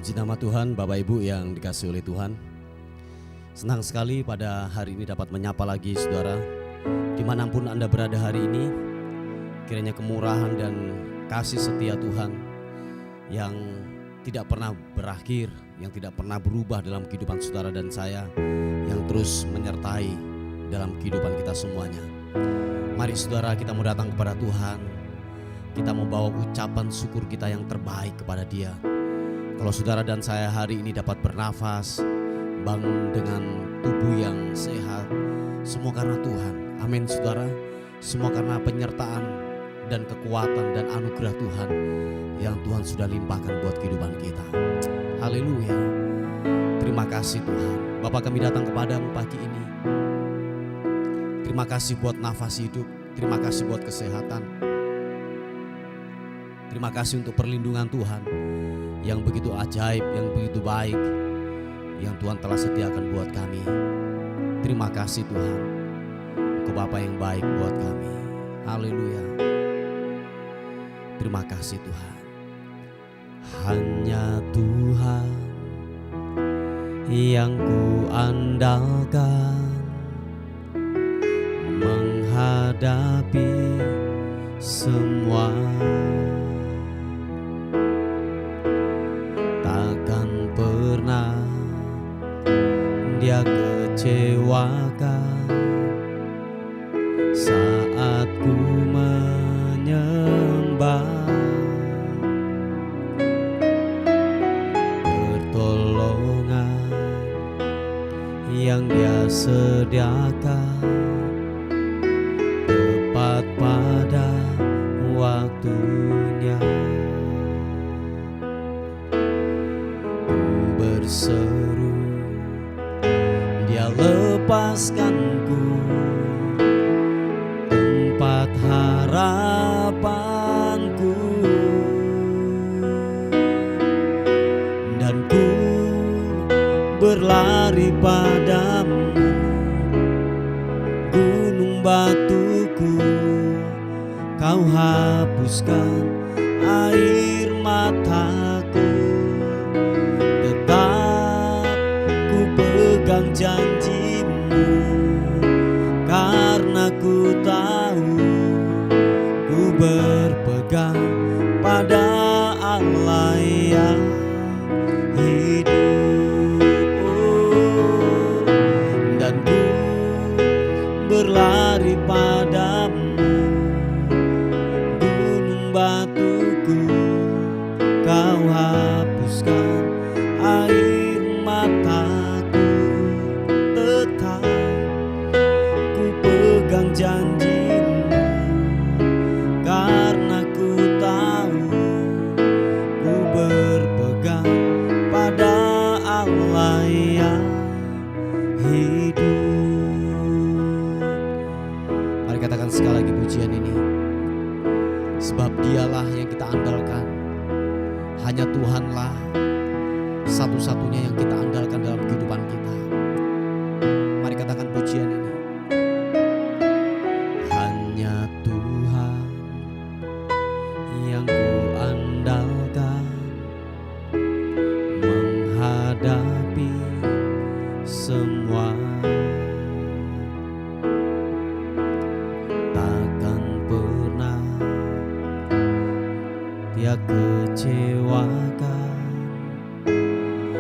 Puji nama Tuhan, Bapak Ibu yang dikasihi oleh Tuhan. Senang sekali pada hari ini dapat menyapa lagi saudara. Dimanapun Anda berada hari ini, kiranya kemurahan dan kasih setia Tuhan yang tidak pernah berakhir, yang tidak pernah berubah dalam kehidupan saudara dan saya, yang terus menyertai dalam kehidupan kita semuanya. Mari saudara, kita mau datang kepada Tuhan. Kita mau bawa ucapan syukur kita yang terbaik kepada Dia. Kalau saudara dan saya hari ini dapat bernafas, bangun dengan tubuh yang sehat, semua karena Tuhan. Amin saudara. Semua karena penyertaan dan kekuatan dan anugerah Tuhan yang Tuhan sudah limpahkan buat kehidupan kita. Haleluya. Terima kasih Tuhan. Bapa, kami datang kepadamu pagi ini. Terima kasih buat nafas hidup. Terima kasih buat kesehatan. Terima kasih untuk perlindungan Tuhan yang begitu ajaib, yang begitu baik, yang Tuhan telah sediakan buat kami. Terima kasih Tuhan, Engkau Bapa yang baik buat kami. Haleluya. Terima kasih Tuhan. Hanya Tuhan yang ku andalkan menghadapi semua. Dia kecewakan saat ku menyembah. Pertolongan yang Dia sediakan tepat pada waktunya. Ku berseru, Dia lepaskanku tempat harapanku, dan ku berlari padamu, gunung batuku. Kau hapuskan air mataku, pegang janji-Mu, karena ku tahu ku berpegang pada Allah yang hidup. Dan ku berlari padamu, gunung batuku. Kau hapuskan air mataku, janji-Mu, karena ku tahu ku berpegang pada Allah yang hidup. Mari katakan sekali lagi pujian ini. Sebab Dialah yang kita andalkan. Hanya Tuhanlah satu-satunya yang kita andalkan dalam kehidupan kita. Mari katakan pujian ini. Menghadapi semua, takkan pernah Dia kecewakan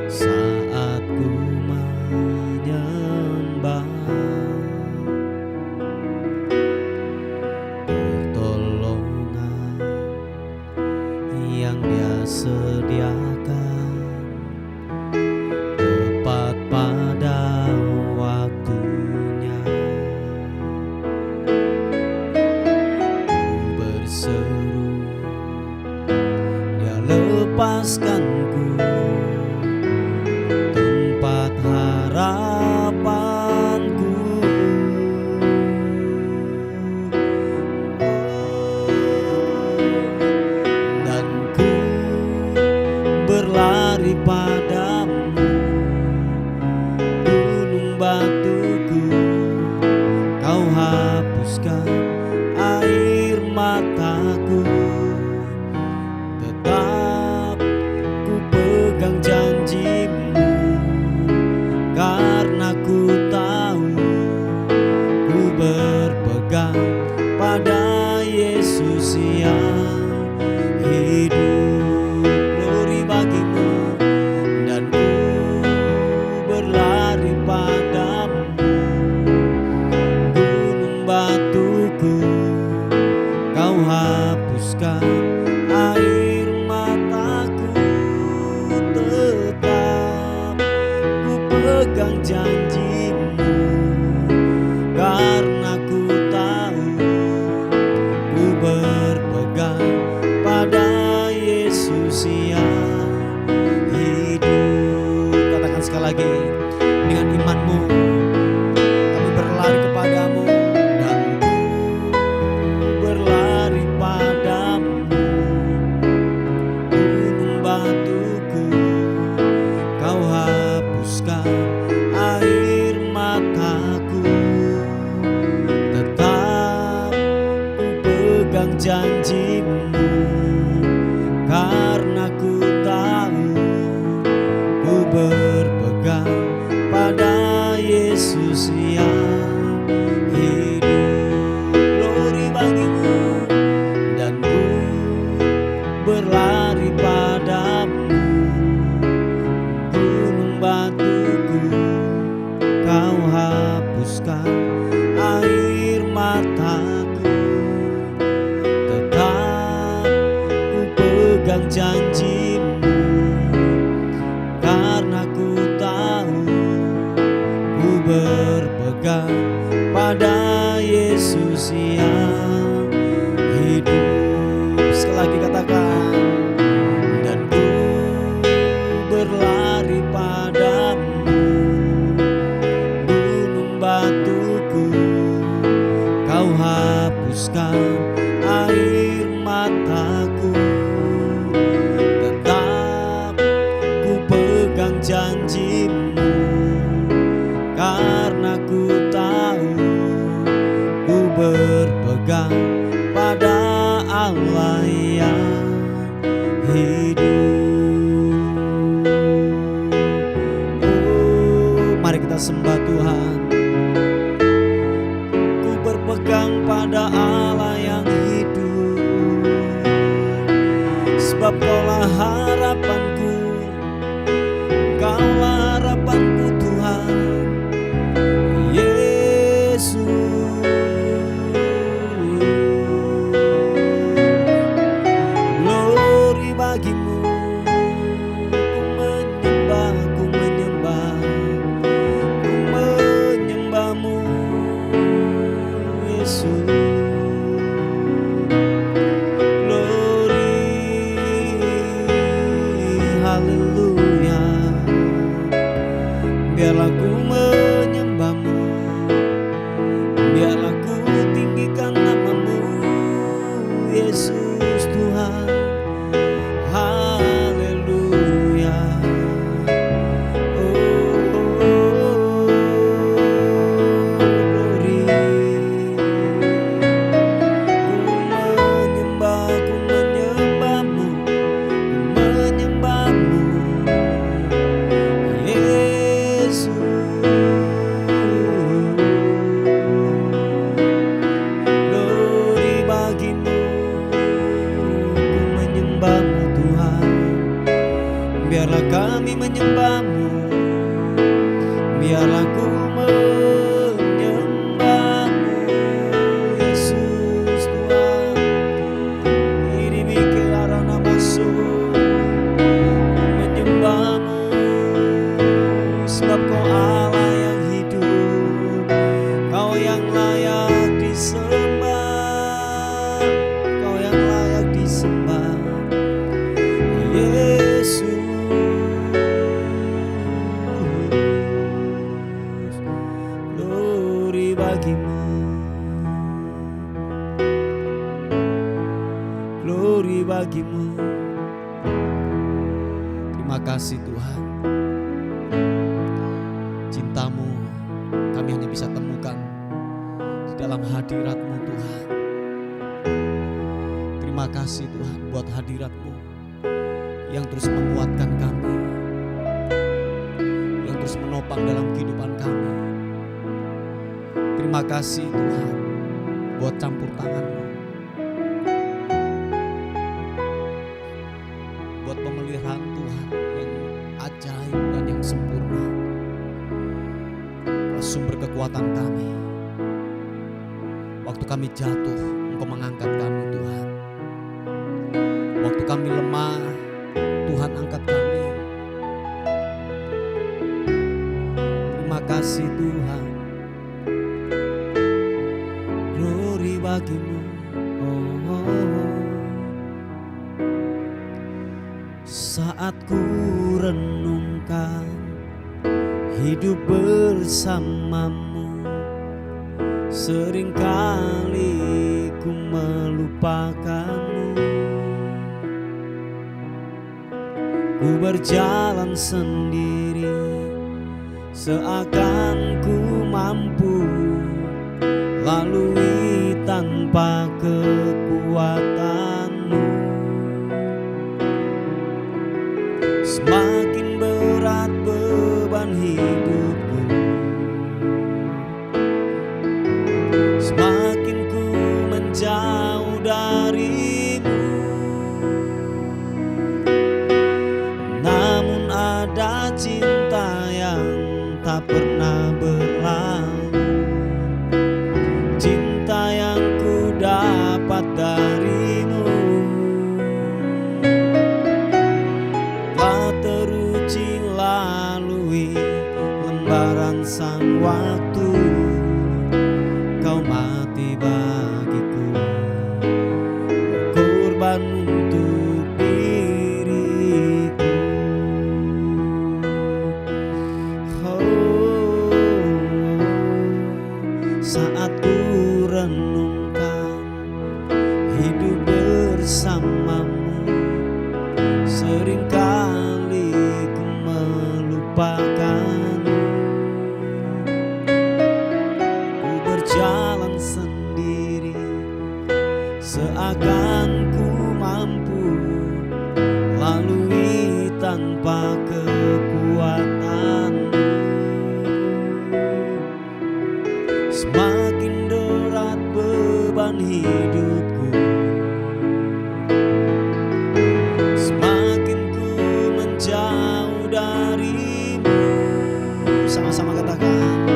saat ku menyembah. Pertolongan yang Dia sediakan tepat pada waktunya. Ku berseru, Dia lepaskanku tempat harapanku, dan ku berlari padamu, gunung batuku. Kau hapuskan air mataku, Yesus yang hidup. Glory bagimu, dan ku berlari padamu. Gunung batuku kau hapuskan, air mataku tetap ku pegang janjimu. Karena ku tahu ku berpegang pada Yesus yang hidup. Katakan sekali lagi dengan imanmu, kami berlari kepadamu, dan ku berlari padamu. Gunung batuku kau hapuskan, air mataku tetap ku pegang janjimu. Karena ku tahu ku berpegang pada Yesus yang hidup. Glory bagimu, dan ku berlari padamu. Gunung batuku kau hapuskan, air mataku tetap ku pegang janjimu. Karena ku tahu ku berpegang pada Yesus yang hidup. Sekali lagi katakan, dan ku berlari padamu. Gunung batuku kau hapuskan, air mataku tetap ku pegang janjimu. Karena ku tahu ku berpegang pada Allah yang hidup. Oh, mari kita sembah Tuhan. Ku berpegang pada Allah yang hidup, sebab Kaulah harapanku, Kaulah harapanku Tuhan Yesus. Glory bagimu, ku menyembah, ku menyembah, ku menyembahmu Yesus. Glory, haleluya. Biarlah ku menyembahmu, biarlah ku tinggikan namamu Yesus Tuhan. Haleluya. Oh, glory. Ku menyembahmu, ku menyembahmu Yesus. Glory bagimu, ku menyembahmu Tuhan. Biarlah kami menyembahmu, biarlah ku menyembahmu Yesus Tuhan. Ini bikin arah masuk, ku menyembahmu, sebab Kau Allah yang hidup, Kau yang layak disembah, Kau yang layak disembah Yesus. Glory bagimu, glory bagimu. Terima kasih Tuhan, cintamu kami hanya bisa temukan di dalam hadirat-Mu Tuhan. Terima kasih Tuhan buat hadirat-Mu yang terus menguatkan kami, yang terus menopang dalam kehidupan kami. Terima kasih Tuhan buat campur tangan-Mu kekuatan kami. Waktu kami jatuh, Engkau mengangkat kami Tuhan. Waktu kami lemah, Tuhan angkat kami. Terima kasih Tuhan. Glory bagimu. Saat ku renungkan hidup bersamamu, seringkali ku melupakanmu. Ku berjalan sendiri, seakan ku mampu lalui tanpa kekuatanmu. Semakin berat beban hidupku, semakin ku menjauh darimu. Namun ada cinta yang tak pernah berlalu, cinta yang ku dapat darimu. Telah teruji lalui lembaran sang waktu, Kau mati bagiku, berkorban untuk diriku. Saat ku renungkan hidup bersamamu, seringkali ku melupakanmu. Ku berjalan sendiri, seakan ku mampu lalui tanpa kekuatanmu. Semakin berat beban hidupku, semakin ku menjauh darimu. Sama-sama katakan.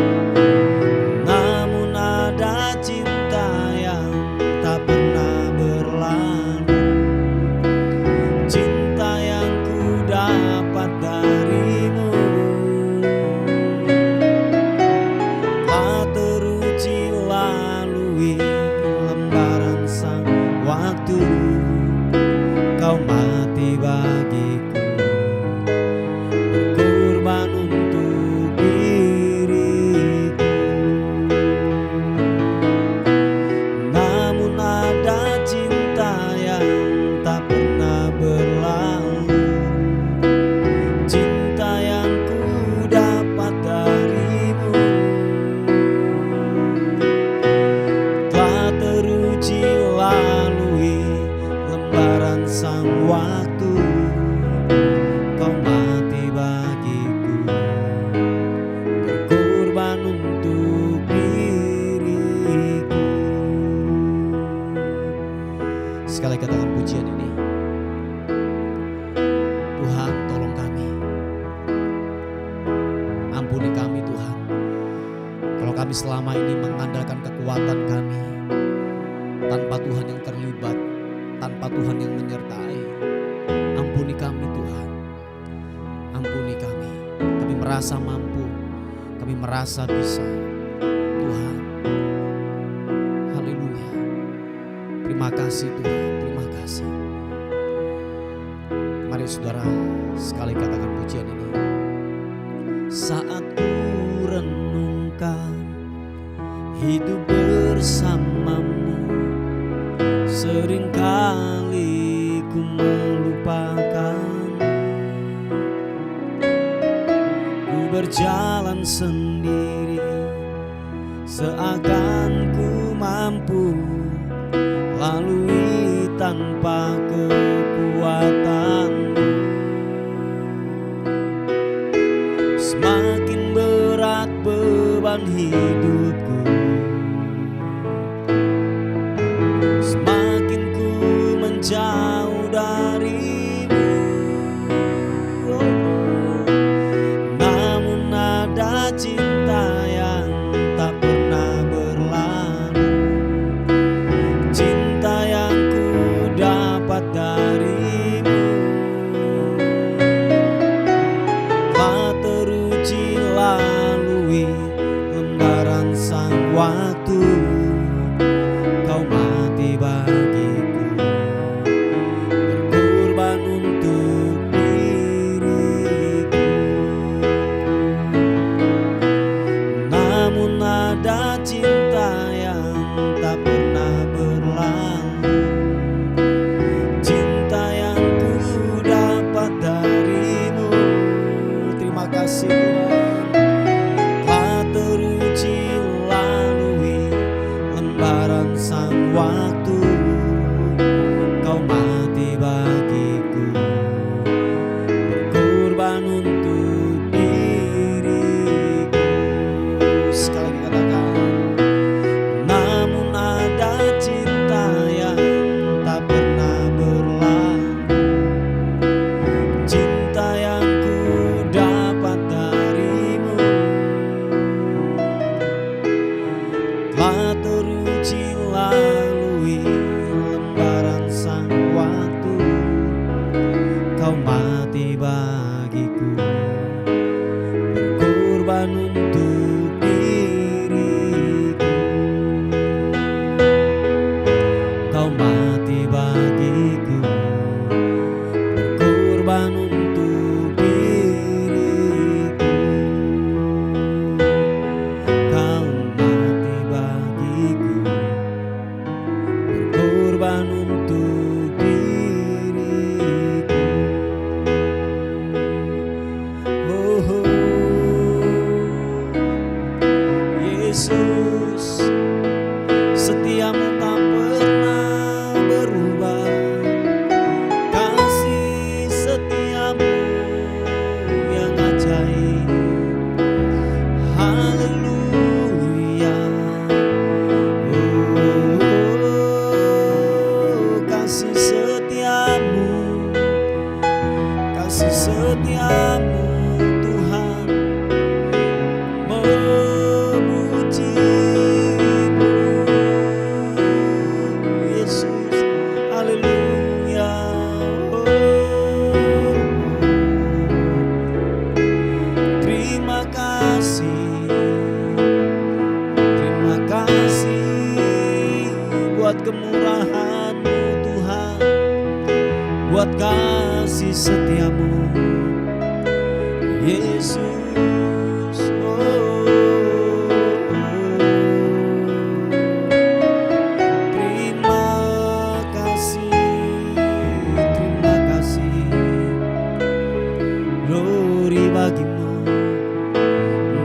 Namun ada cinta yang tak pernah berlalu, cinta yang ku dapat darimu. Lembaran sang waktu, Kau mati bagiku, berkorban untuk diriku. Namun ada cinta yang tak pernah berlalu, cinta yang ku dapat darimu. Teruji lalui lembaran sang waktu, Kau mati bagiku, berkorban untuk diriku. Sekali katakan pujian ini. Tuhan, tolong kami, ampuni kami Tuhan, kalau kami selama ini mengandalkan kekuatan kami tanpa Tuhan yang terlibat, tanpa Tuhan yang menyertai. Ampuni kami Tuhan, ampuni kami. Kami merasa mampu, kami merasa bisa Tuhan. Haleluya. Terima kasih Tuhan, terima kasih. Mari saudara sekali katakan pujian ini. Saat ku renungkan hidup bersamamu, seringkali ku melupakanmu. Ku berjalan sendiri, seakan ku mampu lalui tanpa kekuatanmu. Semakin berat beban hidupku, semakin ku menjauh darimu. Namun ada cinta yang tak dapat darimu. Telah teruji lalui lembaran sang waktu, kau mati bagiku, berkorban untuk diriku. Namun ada cinta yang tak pernah berlalu, cinta yang ku dapat darimu. Terima kasih Tuhan. Telah teruji lalui lembaran sang waktu, kau mati bagiku, berkorban untuk diriku. Sekali lagi katakan, namun ada cinta yang tak pernah berlalu, cinta yang ku dapat darimu. Telah teruji lalui lembaran sang waktu, kau mati bagiku, berkorban untuk diriku. Kau mati bagiku, berkorban untuk diriku. Kau mati bagiku, berkorban untuk diriku. Oh, Yesus, setiamu tak pernah berubah, kasih setiamu yang ajaib. Haleluya. Oh, kasih setiamu Tuhan, memujimu Yesus. Haleluya. Oh, terima kasih buat kemurahan-Mu Tuhan, buat kasih setiamu Yesus. Oh, terima kasih, glory bagimu.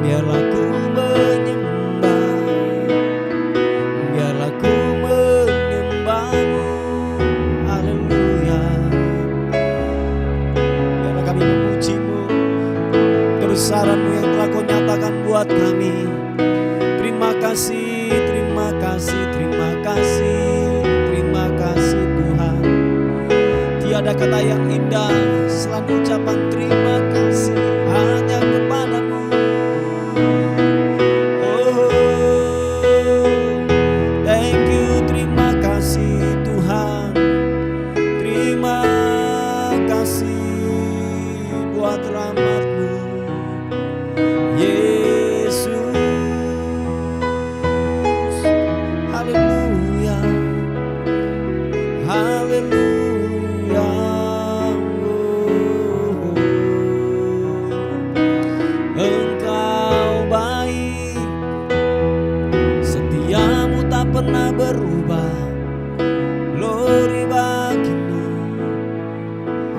Biarlah ku menyembah, biarlah ku menyembah-Mu. Haleluya. Biarlah kami memuji-Mu, kebesaran-Mu yang telah Kau nyatakan buat kami. Terima kasih Tuhan. Tiada kata yang indah selain ucapan terima kasih hanya kepada-Mu. Oh, thank you, terima kasih Tuhan. Terima kasih buat rahmat-Mu Yesus. Haleluya, haleluya. Oh, Engkau baik, setiamu tak pernah berubah, glory bagimu.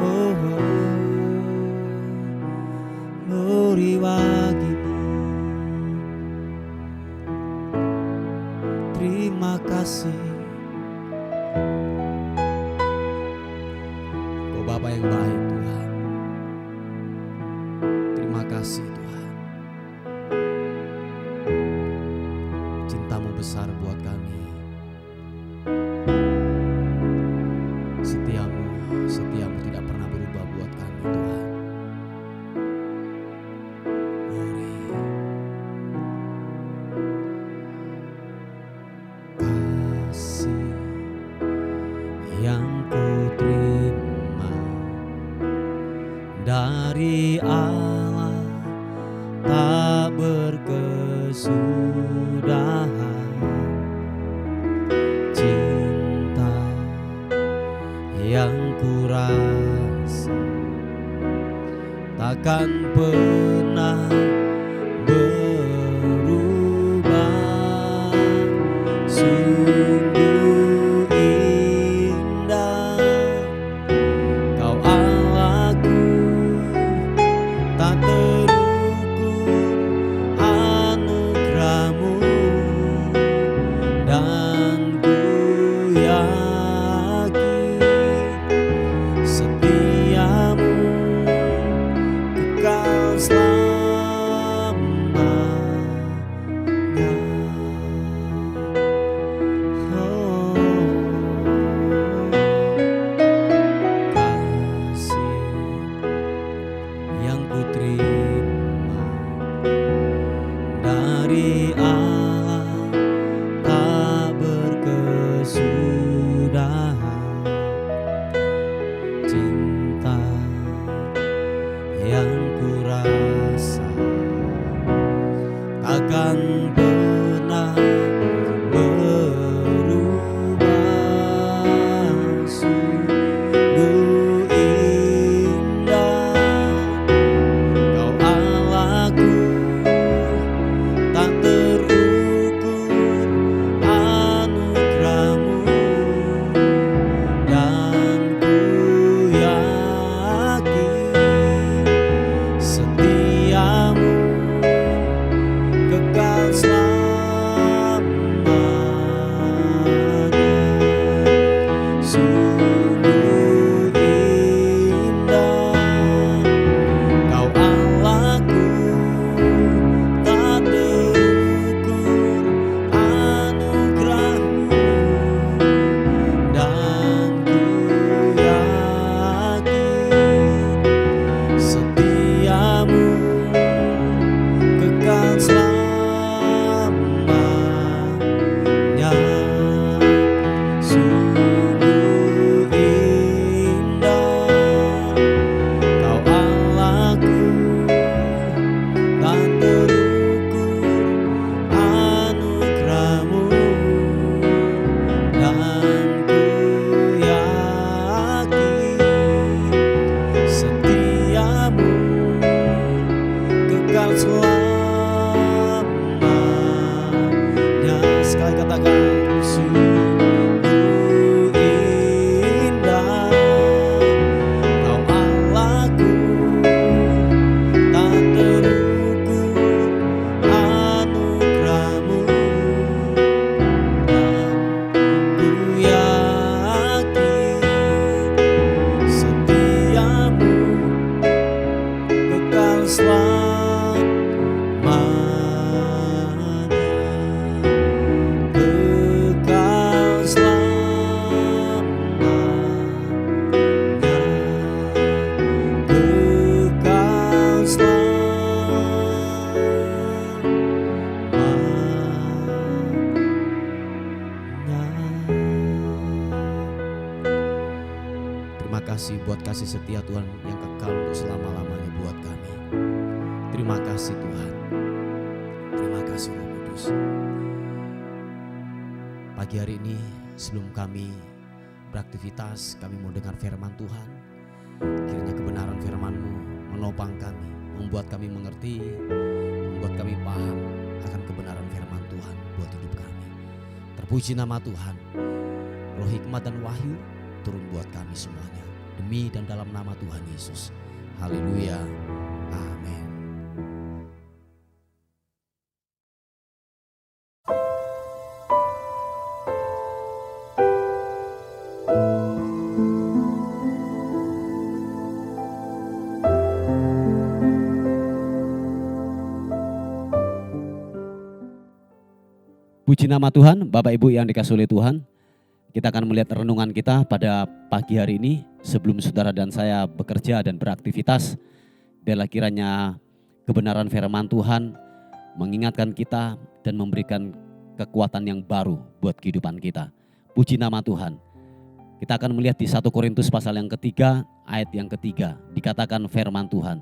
Oh, glory bagimu. Terima kasih. Oh Bapa yang baik Tuhan, terima kasih Tuhan. Cinta-Mu besar buat kami. Setiamu tidak pernah berubah buat kami Tuhan. Glory. Kasih yang ku terima dari Allah tak berkesudahan, cinta yang kurasa takkan pernah berubah. Sungguh indah Kau Allahku, tak terukur anugerah-Mu, dan ku yakin setiamu kekal selamanya. Oh, kasih yang ku terima dari Allah tak berkesudahan, cinta yang ku rasa takkan pernah berubah. Sungguh indah Kau Allahku, tak terukur anugerah-Mu, dan ku yakin setiamu kekal selamanya. Sungguh indah Kau Allahku, tak terukur anugerah-Mu, dan ku yakin setiamu kekal selamanya. Sungguh indah Kau Allahku, tak terukur anugerah-Mu, dan ku yakin setiamu kekal selamanya. Sekali katakan, sungguh indah Kau Allahku, tak terukur anugerah-Mu, dan ku yakin setiamu kekal selamanya. Kekal selamanya. Kekal selamanya. Terima kasih buat kasih setia Tuhan yang kekal untuk selama-lamanya buat kami. Terima kasih Tuhan. Terima kasih Roh Kudus. Pagi hari ini sebelum kami beraktivitas, kami mau dengar firman Tuhan. Kiranya kebenaran firman-Mu menopang kami, membuat kami mengerti, membuat kami paham akan kebenaran firman Tuhan buat hidup kami. Terpuji nama Tuhan. Roh hikmat dan wahyu turun buat kami semuanya, demi dan dalam nama Tuhan Yesus. Haleluya. Amin. Puji nama Tuhan, Bapak Ibu yang dikasihi oleh Tuhan. Kita akan melihat renungan kita pada pagi hari ini. Sebelum saudara dan saya bekerja dan beraktivitas, biarlah kiranya kebenaran firman Tuhan mengingatkan kita dan memberikan kekuatan yang baru buat kehidupan kita. Puji nama Tuhan. Kita akan melihat di 1 Korintus pasal yang ketiga, ayat yang ketiga. Dikatakan firman Tuhan,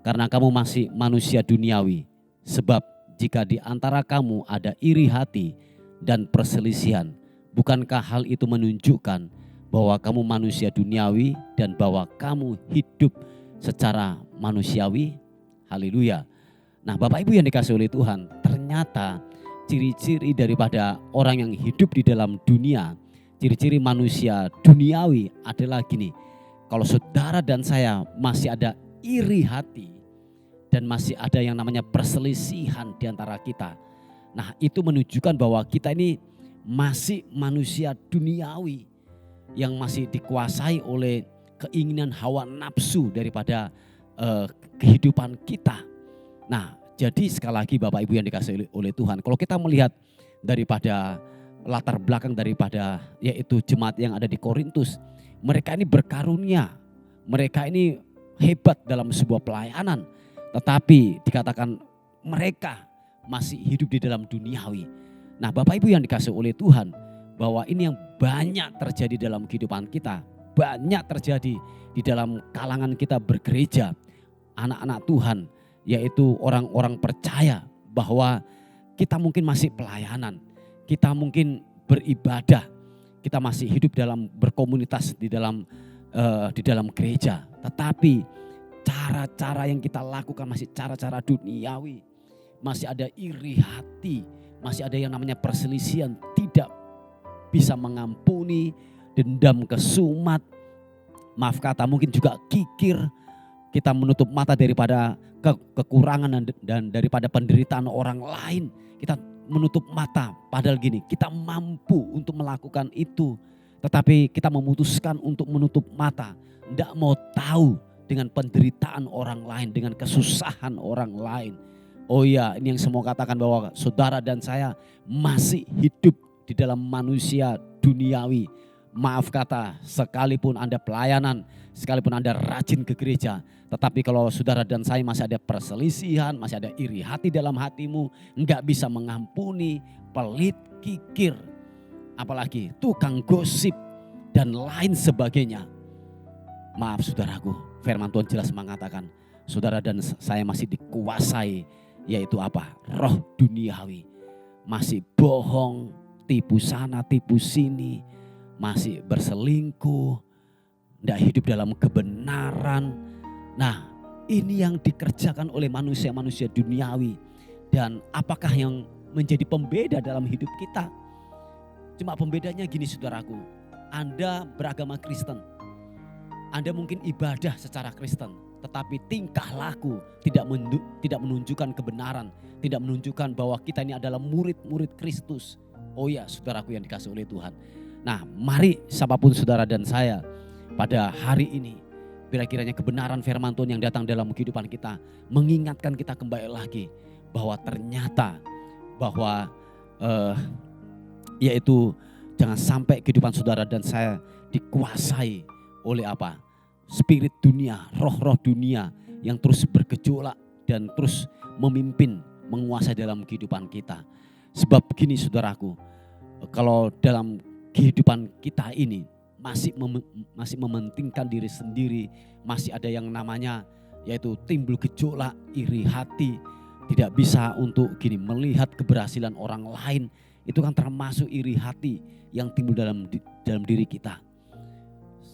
karena kamu masih manusia duniawi, sebab jika di antara kamu ada iri hati dan perselisihan, bukankah hal itu menunjukkan bahwa kamu manusia duniawi dan bahwa kamu hidup secara manusiawi? Haleluya. Nah, Bapak Ibu yang dikasihi oleh Tuhan, ternyata ciri-ciri daripada orang yang hidup di dalam dunia, ciri-ciri manusia duniawi adalah gini. Kalau saudara dan saya masih ada iri hati dan masih ada yang namanya perselisihan di antara kita, nah itu menunjukkan bahwa kita ini masih manusia duniawi yang masih dikuasai oleh keinginan hawa nafsu daripada kehidupan kita. Nah, jadi sekali lagi Bapak Ibu yang dikasihi oleh Tuhan, kalau kita melihat daripada latar belakang daripada yaitu jemaat yang ada di Korintus, mereka ini berkarunia, mereka ini hebat dalam sebuah pelayanan, tetapi dikatakan mereka masih hidup di dalam duniawi. Nah, Bapak Ibu yang dikasihi oleh Tuhan, bahwa ini yang banyak terjadi dalam kehidupan kita, banyak terjadi di dalam kalangan kita bergereja, anak-anak Tuhan, yaitu orang-orang percaya, bahwa kita mungkin masih pelayanan, kita mungkin beribadah, kita masih hidup dalam berkomunitas di dalam gereja, tetapi cara-cara yang kita lakukan masih cara-cara duniawi, masih ada iri hati, masih ada yang namanya perselisihan, tidak bisa mengampuni, dendam kesumat, maaf kata mungkin juga kikir. Kita menutup mata daripada kekurangan dan daripada penderitaan orang lain. Kita menutup mata, padahal gini, kita mampu untuk melakukan itu, tetapi kita memutuskan untuk menutup mata, tidak mau tahu dengan penderitaan orang lain, dengan kesusahan orang lain. Oh iya, ini yang semua katakan bahwa saudara dan saya masih hidup di dalam manusia duniawi. Maaf kata, sekalipun Anda pelayanan, sekalipun Anda rajin ke gereja, tetapi kalau saudara dan saya masih ada perselisihan, masih ada iri hati dalam hatimu, enggak bisa mengampuni, pelit, kikir, apalagi tukang gosip dan lain sebagainya. Maaf saudaraku, firman Tuhan jelas mengatakan saudara dan saya masih dikuasai, yaitu apa? Roh duniawi. Masih bohong, tipu sana, tipu sini, masih berselingkuh, tidak hidup dalam kebenaran. Nah, ini yang dikerjakan oleh manusia-manusia duniawi. Dan apakah yang menjadi pembeda dalam hidup kita? Cuma pembedanya gini saudaraku, Anda beragama Kristen, Anda mungkin ibadah secara Kristen, tetapi tingkah laku tidak menunjukkan kebenaran, tidak menunjukkan bahwa kita ini adalah murid-murid Kristus. Oh ya, saudaraku yang dikasihi oleh Tuhan. Nah, mari siapapun saudara dan saya pada hari ini, bila kiranya kebenaran firman Tuhan yang datang dalam kehidupan kita mengingatkan kita kembali lagi bahwa ternyata bahwa yaitu jangan sampai kehidupan saudara dan saya dikuasai oleh apa? Spirit dunia, roh-roh dunia yang terus bergejolak dan terus memimpin, menguasai dalam kehidupan kita. Sebab begini saudaraku, kalau dalam kehidupan kita ini masih mementingkan diri sendiri, masih ada yang namanya yaitu timbul gejolak, iri hati, tidak bisa untuk melihat keberhasilan orang lain, itu kan termasuk iri hati yang timbul dalam diri kita.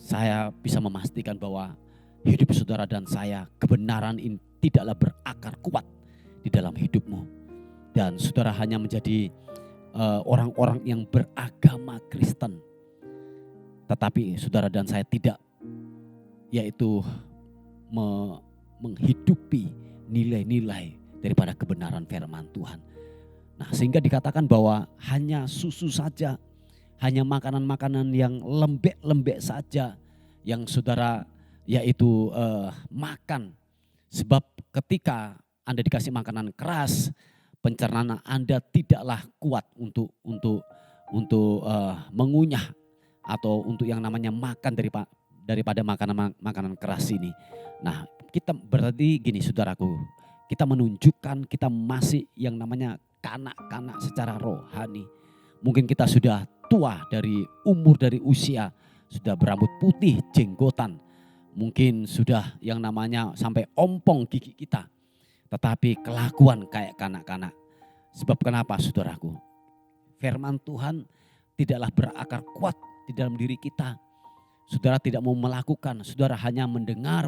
Saya bisa memastikan bahwa hidup saudara dan saya, kebenaran ini tidaklah berakar kuat di dalam hidupmu, dan saudara hanya menjadi orang-orang yang beragama Kristen, tetapi saudara dan saya tidak yaitu menghidupi nilai-nilai daripada kebenaran firman Tuhan. Nah, sehingga dikatakan bahwa hanya susu saja, hanya makanan-makanan yang lembek-lembek saja yang saudara yaitu makan. Sebab ketika Anda dikasih makanan keras, pencernaan Anda tidaklah kuat untuk mengunyah atau untuk yang namanya makan daripada makanan keras ini. Nah, kita berarti gini saudaraku, kita menunjukkan kita masih yang namanya kanak-kanak secara rohani. Mungkin kita sudah tua dari umur, dari usia, sudah berambut putih, jenggotan, mungkin sudah yang namanya sampai ompong gigi kita, tetapi kelakuan kayak kanak-kanak. Sebab kenapa saudaraku? Firman Tuhan tidaklah berakar kuat di dalam diri kita. Saudara tidak mau melakukan, saudara hanya mendengar,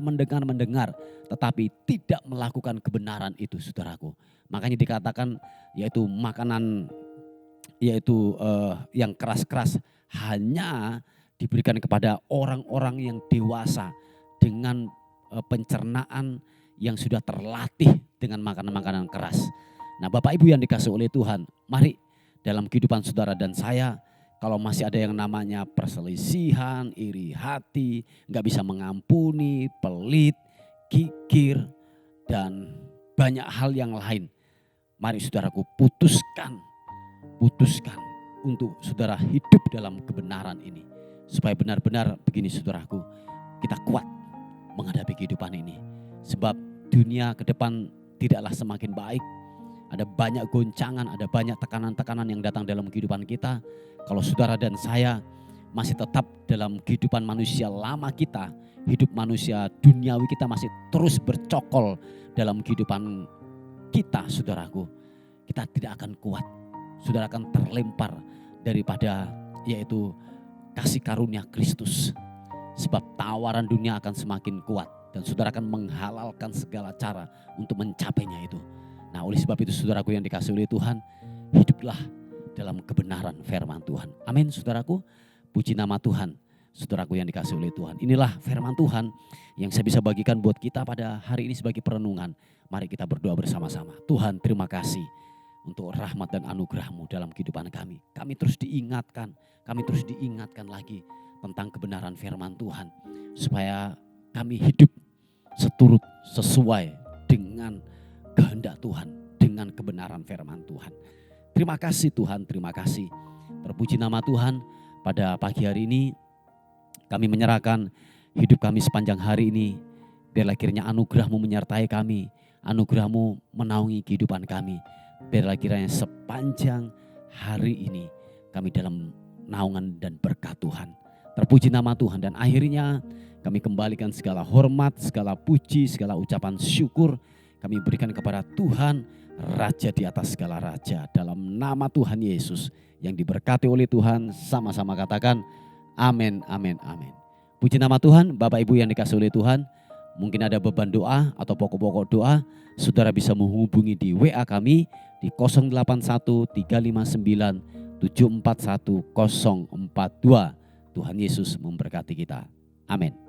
tetapi tidak melakukan kebenaran itu, saudaraku. Makanya dikatakan yaitu makanan yang keras-keras hanya diberikan kepada orang-orang yang dewasa dengan pencernaan yang sudah terlatih dengan makanan-makanan keras. Nah, Bapak Ibu yang dikasihi oleh Tuhan, mari dalam kehidupan saudara dan saya, kalau masih ada yang namanya perselisihan, iri hati, gak bisa mengampuni, pelit, kikir, dan banyak hal yang lain. Mari saudaraku putuskan untuk saudara hidup dalam kebenaran ini. Supaya benar-benar begini saudaraku, kita kuat menghadapi kehidupan ini. Sebab dunia ke depan tidaklah semakin baik. Ada banyak goncangan, ada banyak tekanan-tekanan yang datang dalam kehidupan kita. Kalau saudara dan saya masih tetap dalam kehidupan manusia lama kita, hidup manusia duniawi kita masih terus bercokol dalam kehidupan kita, saudaraku, kita tidak akan kuat. Saudara akan terlempar daripada yaitu kasih karunia Kristus. Sebab tawaran dunia akan semakin kuat dan saudara akan menghalalkan segala cara untuk mencapainya itu. Nah, oleh sebab itu saudaraku yang dikasihi oleh Tuhan, hiduplah dalam kebenaran firman Tuhan. Amin saudaraku, puji nama Tuhan. Saudaraku yang dikasihi oleh Tuhan, inilah firman Tuhan yang saya bisa bagikan buat kita pada hari ini sebagai perenungan. Mari kita berdoa bersama-sama. Tuhan, terima kasih untuk rahmat dan anugerah-Mu dalam kehidupan kami. Kami terus diingatkan lagi tentang kebenaran firman Tuhan. Supaya kami hidup sesuai dengan kehendak Tuhan, dengan kebenaran firman Tuhan. Terima kasih Tuhan, terima kasih. Terpuji nama Tuhan. Pada pagi hari ini kami menyerahkan hidup kami sepanjang hari ini. Biarlah kiranya anugerah-Mu menyertai kami, anugerah-Mu menaungi kehidupan kami. Biarlah kiranya sepanjang hari ini kami dalam naungan dan berkat Tuhan. Terpuji nama Tuhan, dan akhirnya kami kembalikan segala hormat, segala puji, segala ucapan syukur kami berikan kepada Tuhan, Raja di atas segala raja. Dalam nama Tuhan Yesus yang diberkati oleh Tuhan, sama-sama katakan amin, amin, amin. Puji nama Tuhan. Bapak Ibu yang dikasihi oleh Tuhan, mungkin ada beban doa atau pokok-pokok doa, saudara bisa menghubungi di WA kami di 081 359 741 042. Tuhan Yesus memberkati kita. Amin.